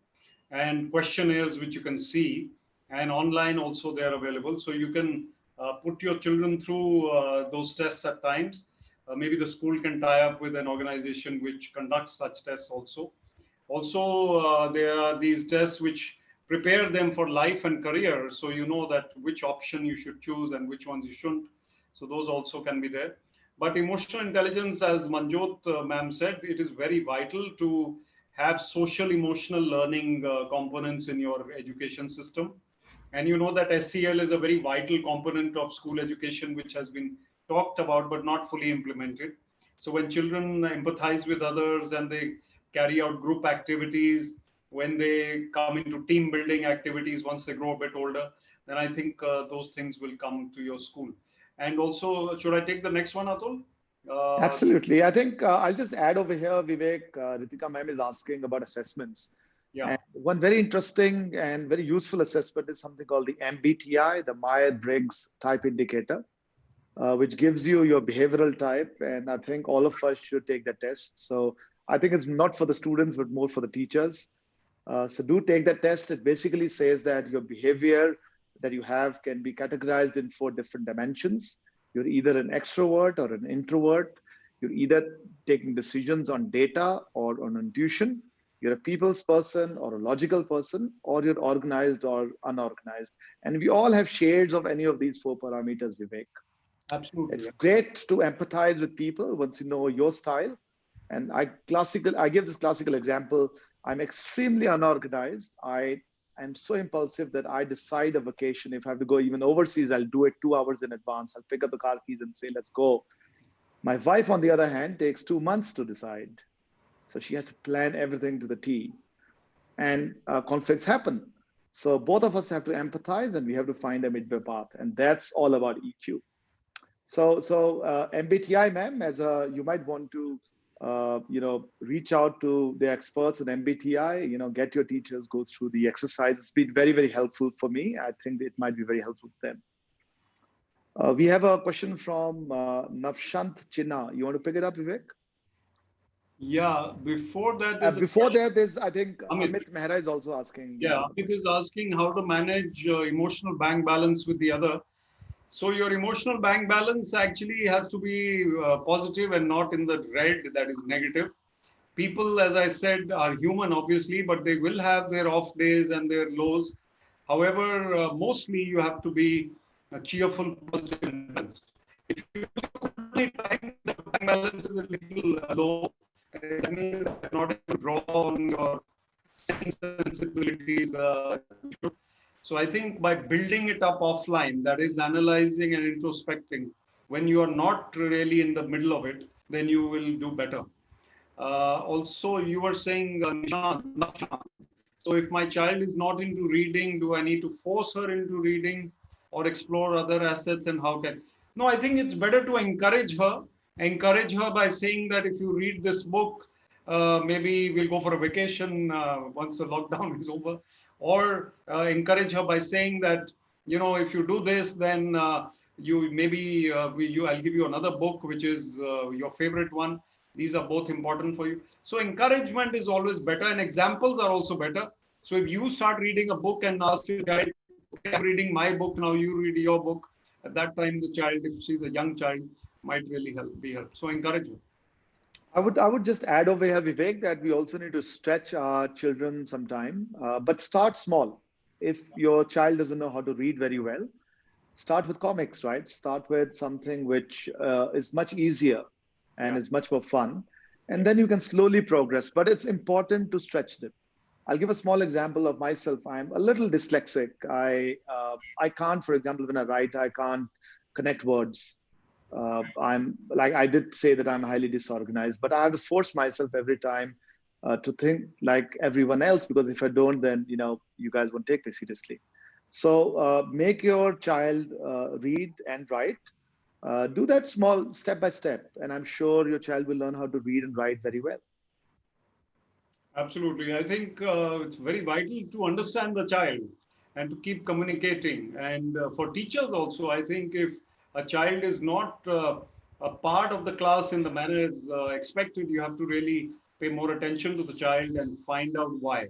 and questionnaires which you can see, and online also they are available. So you can put your children through those tests at times. Maybe the school can tie up with an organization which conducts such tests also. Also, there are these tests which prepare them for life and career. So you know that which option you should choose and which ones you shouldn't. So those also can be there. But emotional intelligence, as Manjot ma'am said, it is very vital to have social emotional learning components in your education system. And you know that SEL is a very vital component of school education, which has been talked about but not fully implemented. So when children empathize with others and they carry out group activities, when they come into team building activities once they grow a bit older, then I think those things will come to your school. And also, should I take the next one, Atul? Absolutely. I think I'll just add over here, Vivek. Ritika ma'am is asking about assessments. Yeah. And one very interesting and very useful assessment is something called the MBTI, the Myers-Briggs Type Indicator, which gives you your behavioral type. And I think all of us should take the test. So I think it's not for the students, but more for the teachers. So do take the test. It basically says that your behavior that you have can be categorized in 4 different dimensions. You're either an extrovert or an introvert. You're either taking decisions on data or on intuition. You're a people's person or a logical person, or you're organized or unorganized. And we all have shades of any of these 4 parameters, Vivek. Absolutely. It's great to empathize with people once you know your style. And I give this classical example. I'm extremely unorganized. I am so impulsive that I decide a vacation. If I have to go even overseas, I'll do it 2 hours in advance. I'll pick up the car keys and say, let's go. My wife, on the other hand, takes 2 months to decide. So she has to plan everything to the T. And conflicts happen. So both of us have to empathize and we have to find a midway path. And that's all about EQ. So MBTI, ma'am, you might want to reach out to the experts in MBTI, get your teachers, go through the exercise. It's been very, very helpful for me. I think it might be very helpful to them. We have a question from Navshant Chinna. You want to pick it up, Vivek? Yeah, before that, there's I think Amit Mehra is also asking. Yeah, Amit is asking how to manage emotional bank balance with the other. So your emotional bank balance actually has to be positive and not in the red, that is negative. People, as I said, are human, obviously, but they will have their off days and their lows. However, mostly you have to be cheerful, positive, and balanced. If you time the bank balance is a little low, that means you're not able to draw on your sensibilities. So I think by building it up offline, that is analyzing and introspecting, when you are not really in the middle of it, then you will do better. Also, you were saying, so if my child is not into reading, do I need to force her into reading or explore other assets, and how can? No, I think it's better to encourage her by saying that if you read this book, maybe we'll go for a vacation once the lockdown is over. Or encourage her by saying that, if you do this, then I'll give you another book, which is your favorite one. These are both important for you. So encouragement is always better, and examples are also better. So if you start reading a book and ask your guy, okay, I'm reading my book, now you read your book. At that time, the child, if she's a young child, might really be helped. So encourage her. I would just add over here, Vivek, that we also need to stretch our children sometime, but start small. If your child doesn't know how to read very well, start with comics, right? Start with something which is much easier and Yeah. is much more fun. And then you can slowly progress, but it's important to stretch them. I'll give a small example of myself. I'm a little dyslexic. I can't, for example, when I write, I can't connect words. I'm like I did say that I'm highly disorganized, but I have to force myself every time to think like everyone else, because if I don't, then you guys won't take me seriously. So make your child read and write. Do that small step by step, and I'm sure your child will learn how to read and write very well. Absolutely. I think it's very vital to understand the child and to keep communicating. And for teachers also, I think if a child is not a part of the class in the manner as expected, you have to really pay more attention to the child and find out why.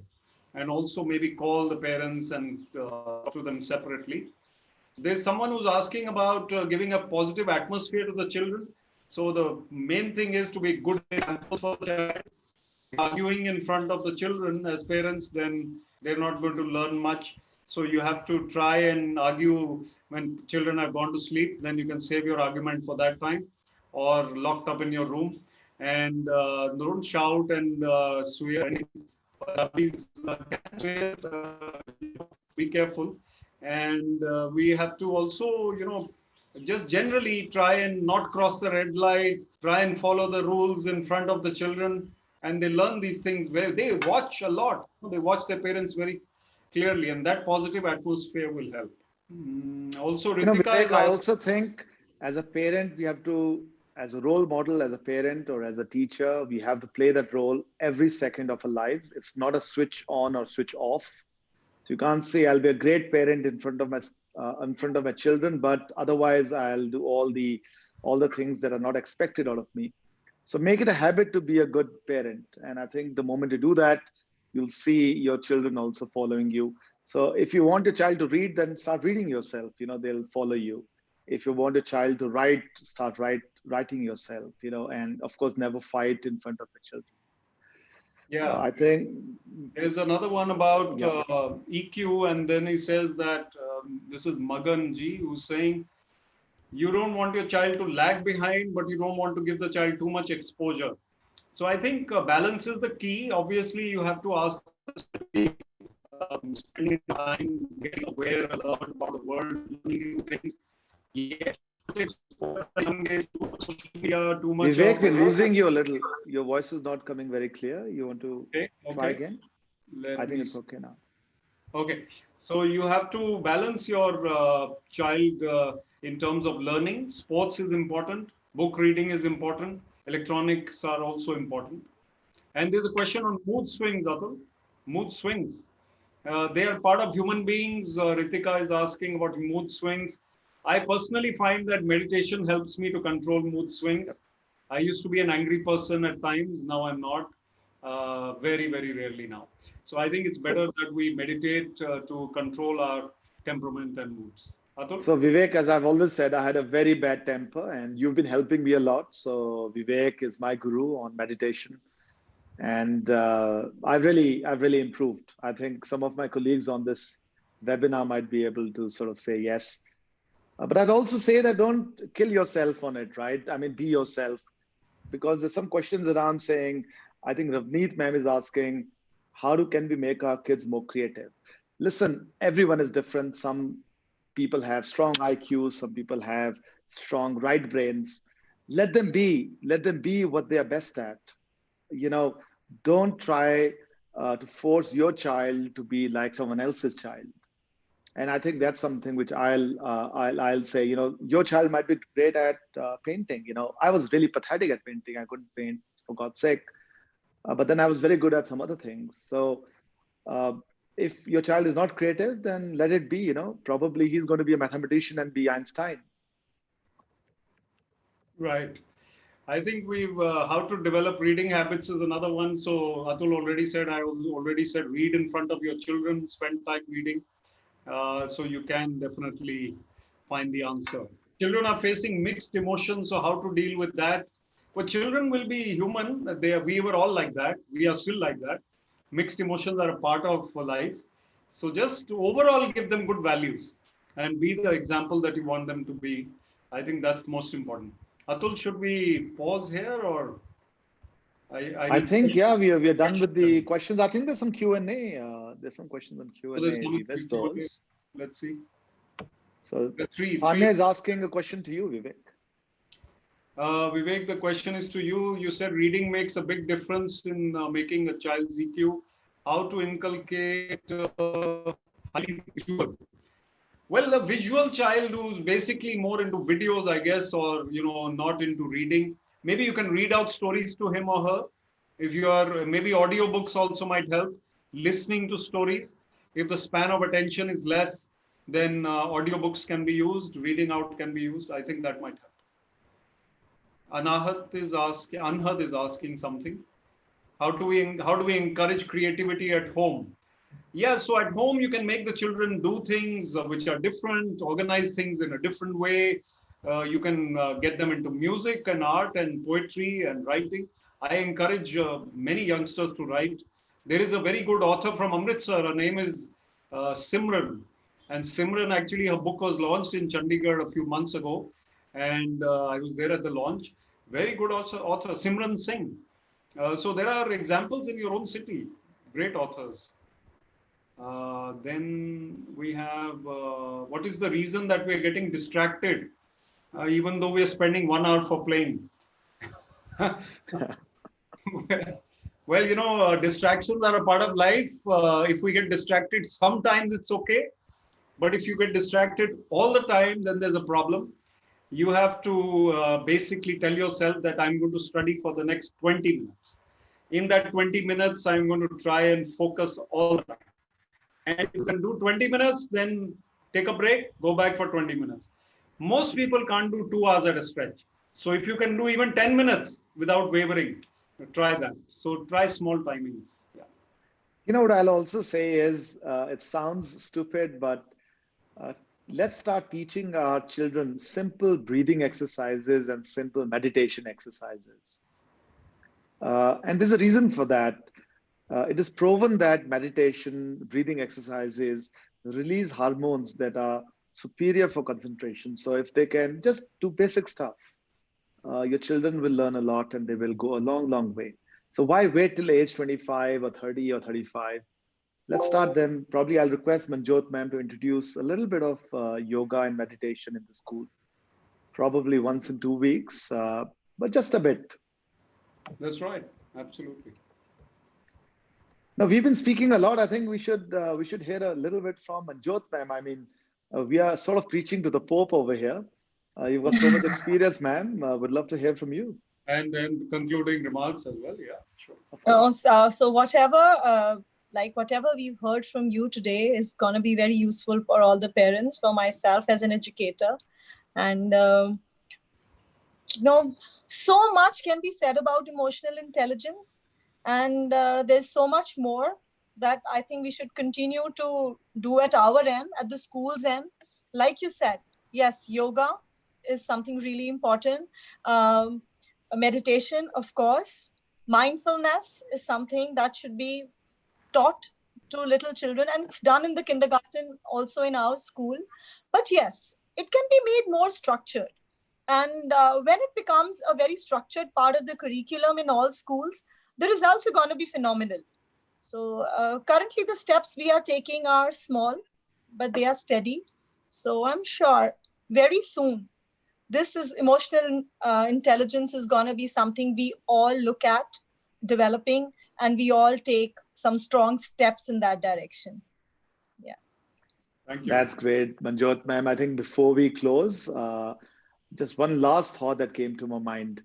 And also maybe call the parents and talk to them separately. There's someone who's asking about giving a positive atmosphere to the children. So the main thing is to be good examples for the child. Arguing in front of the children as parents, then they're not going to learn much. So you have to try and argue when children have gone to sleep. Then you can save your argument for that time, or locked up in your room. And don't shout and swear. Please can swear. Be careful. And we have to also, just generally try and not cross the red light. Try and follow the rules in front of the children, and they learn these things where they watch a lot. They watch their parents very clearly, and that positive atmosphere will help. Also, Ritika is Vivek, I asked. also think as a parent, we have to, as a role model, as a parent or as a teacher, we have to play that role every second of our lives. It's not a switch on or switch off. So you can't say I'll be a great parent in front of my children, but otherwise I'll do all the things that are not expected out of me. So make it a habit to be a good parent. And I think the moment you do that, you'll see your children also following you. So if you want your child to read, then start reading yourself. They'll follow you. If you want a child to write, start writing yourself. And of course, never fight in front of the children. Yeah, I think there's another one about yeah. EQ, and then he says that this is Magan Ji who's saying you don't want your child to lag behind, but you don't want to give the child too much exposure. So I think balance is the key. Obviously, you have to ask spending time getting aware, alert about the world, learning new things. Yes, social media, too much. Vivek, we're losing you a little. Your voice is not coming very clear. You want to try Okay. again? I think it's okay now. Okay, so you have to balance your child in terms of learning. Sports is important. Book reading is important. Electronics are also important. And there's a question on mood swings, Atul. Mood swings. They are part of human beings. Ritika is asking about mood swings. I personally find that meditation helps me to control mood swings. I used to be an angry person at times. Now I'm not. Very, very rarely now. So I think it's better that we meditate to control our temperament and moods. Atul? So Vivek, as I've always said, I had a very bad temper, and you've been helping me a lot. So Vivek is my guru on meditation, and I've really improved. I think some of my colleagues on this webinar might be able to sort of say yes. But I'd also say that don't kill yourself on it, right? I mean, be yourself, because there's some questions around saying, I think Ravneet ma'am is asking, can we make our kids more creative? Listen, everyone is different. Some people have strong IQs, some people have strong right brains. Let them be what they are best at. Don't try to force your child to be like someone else's child. And I think that's something which I'll say. Your child might be great at painting. I was really pathetic at painting. I couldn't paint, for God's sake. But then I was very good at some other things. So if your child is not creative, then let it be. Probably he's going to be a mathematician and be Einstein. Right. I think we've how to develop reading habits is another one. So Atul already said, I already said, read in front of your children, spend time reading. So you can definitely find the answer. Children are facing mixed emotions, so how to deal with that? Well, children will be human. We were all like that. We are still like that. Mixed emotions are a part of life. So just to overall give them good values and be the example that you want them to be. I think that's most important. Atul, should we pause here or I I need think, yeah, we are done with the questions? questions. I think there's some Q&A. There's some questions on So there's Q&A. one We missed Q&A. those. Let's see. So Three. Tanya is asking a question to you, Vivek. Vivek, the question is to you. You said reading makes a big difference in making a child's EQ. How to inculcate highly visual? Well, a visual child who's basically more into videos, I guess, or not into reading. Maybe you can read out stories to him or her. If you are, maybe audiobooks also might help. Listening to stories. If the span of attention is less, then audiobooks can be used. Reading out can be used. I think that might help. Anhad is asking something. How do we encourage creativity at home? Yeah, so at home you can make the children do things which are different, organize things in a different way. You can get them into music and art and poetry and writing. I encourage many youngsters to write. There is a very good author from Amritsar. Her name is Simran. And Simran, actually, her book was launched in Chandigarh a few months ago. And I was there at the launch. Very good author Simran Singh. So there are examples in your own city, great authors. Then we have what is the reason that we're getting distracted, even though we're spending 1 hour for playing? Well, distractions are a part of life. If we get distracted, sometimes it's okay. But if you get distracted all the time, then there's a problem. You have to basically tell yourself that I'm going to study for the next 20 minutes. In that 20 minutes, I'm going to try and focus all the time. And if you can do 20 minutes, then take a break, go back for 20 minutes. Most people can't do 2 hours at a stretch. So if you can do even 10 minutes without wavering, try that. So try small timings. Yeah. You know what I'll also say is, it sounds stupid, but uh, let's start teaching our children simple breathing exercises and simple meditation exercises. And there's a reason for that. It is proven that meditation, breathing exercises release hormones that are superior for concentration. So if they can just do basic stuff, your children will learn a lot and they will go a long, long way. So why wait till age 25 or 30 or 35? Let's start them. Probably I'll request Manjot ma'am to introduce a little bit of yoga and meditation in the school, probably once in 2 weeks, but just a bit. That's right. Absolutely. Now we've been speaking a lot. I think we should hear a little bit from Manjot ma'am. I mean, we are sort of preaching to the Pope over here. You've got so much experience, ma'am. Would love to hear from you. And then concluding remarks as well. Yeah, sure. So whatever we've heard from you today is going to be very useful for all the parents, for myself as an educator. And, so much can be said about emotional intelligence. And there's so much more that I think we should continue to do at our end, at the school's end. Like you said, yes, yoga is something really important. Meditation, of course. Mindfulness is something that should be taught to little children, and it's done in the kindergarten, also in our school. But yes, it can be made more structured. And when it becomes a very structured part of the curriculum in all schools, the results are going to be phenomenal. So currently the steps we are taking are small, but they are steady. So I'm sure very soon, this is emotional intelligence is going to be something we all look at developing, and we all take some strong steps in that direction. Yeah. Thank you. That's great, Manjot ma'am. I think before we close, just one last thought that came to my mind.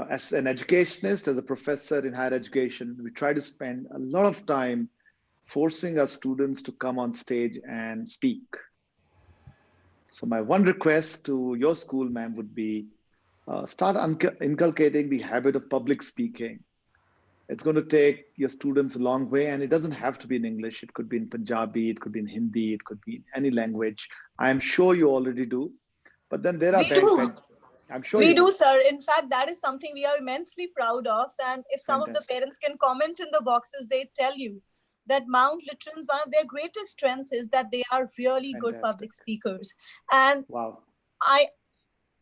As an educationist, as a professor in higher education, we try to spend a lot of time forcing our students to come on stage and speak. So my one request to your school, ma'am, would be start inculcating the habit of public speaking. It's going to take your students a long way, and it doesn't have to be in English. It could be in Punjabi, it could be in Hindi, it could be in any language. I am sure you already do. But then there are We do. I'm sure We you do, sir. In fact, that is something we are immensely proud of. And if some of the Fantastic. parents can comment in the boxes, they tell you that Mount Littrans, one of their greatest strengths is that they are really good Fantastic. public speakers. And Wow.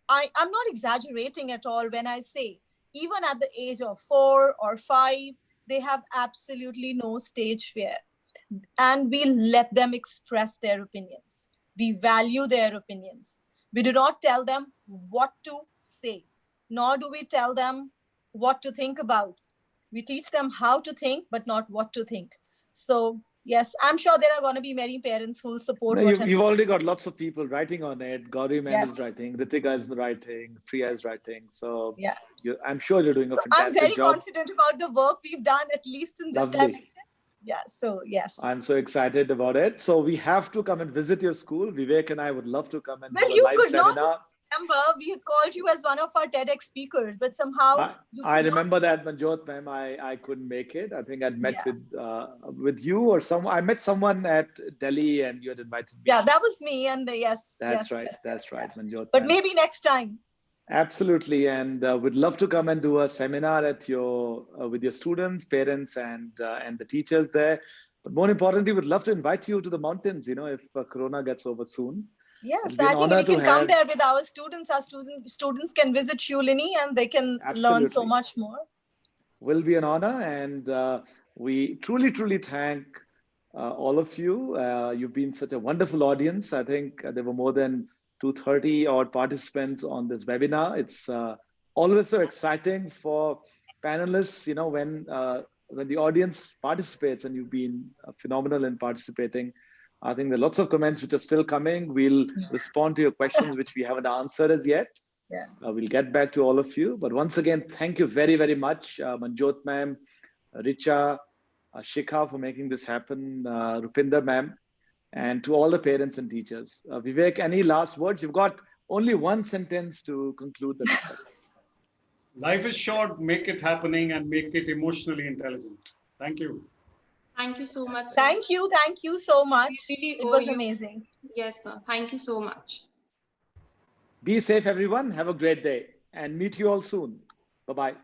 I'm not exaggerating at all when I say, even at the age of 4 or 5, they have absolutely no stage fear. And we let them express their opinions. We value their opinions. We do not tell them what to say, nor do we tell them what to think about. We teach them how to think, but not what to think. So yes, I'm sure there are going to be many parents who will support No, what I'm you've already got lots of people writing on it. Gauri Man Yes. is writing, Ritika is writing, Priya is writing. So Yeah. I'm sure you're doing a So I'm fantastic very job. confident about the work we've done, at least in this Lovely. direction. Yeah, so yes. I'm so excited about it. So we have to come and visit your school. Vivek and I would love to come and Well, do a you live could not seminar. remember we had called you as one of our TEDx speakers, but somehow you I could not. remember that, Manjot ma'am, I couldn't make it. I think I'd met Yeah. with you or I met someone at Delhi and you had invited me. Yeah, that was me. And yes. That's yes, right. yes, That's yes, right, yeah. Manjot But ma'am. maybe next time. Absolutely, and we'd love to come and do a seminar at your with your students, parents, and the teachers there. But more importantly, we'd love to invite you to the mountains. You know, if Corona gets over soon. Yes, It'll be an I think honor we can to come have- there with our students. Our students can visit Shulini and they can learn so Absolutely. much more. Will be an honor, and we truly thank all of you. You've been such a wonderful audience. I think there were more than 230 odd participants on this webinar. It's always so exciting for panelists, you know, when the audience participates, and you've been phenomenal in participating. I think there are lots of comments which are still coming. We'll respond to your questions which we haven't answered as yet. Yeah. We'll get back to all of you. But once again, thank you very much, Manjot ma'am, Richa, Shikha for making this happen, Rupinder ma'am, and to all the parents and teachers. Vivek, any last words? You've got only one sentence to conclude the discussion. Life is short, make it happening and make it emotionally intelligent. Thank you. Thank you so much, sir. Thank you so much. We really It owe was you. amazing. Yes, sir. Thank you so much. Be safe, everyone. Have a great day and meet you all soon. Bye-bye.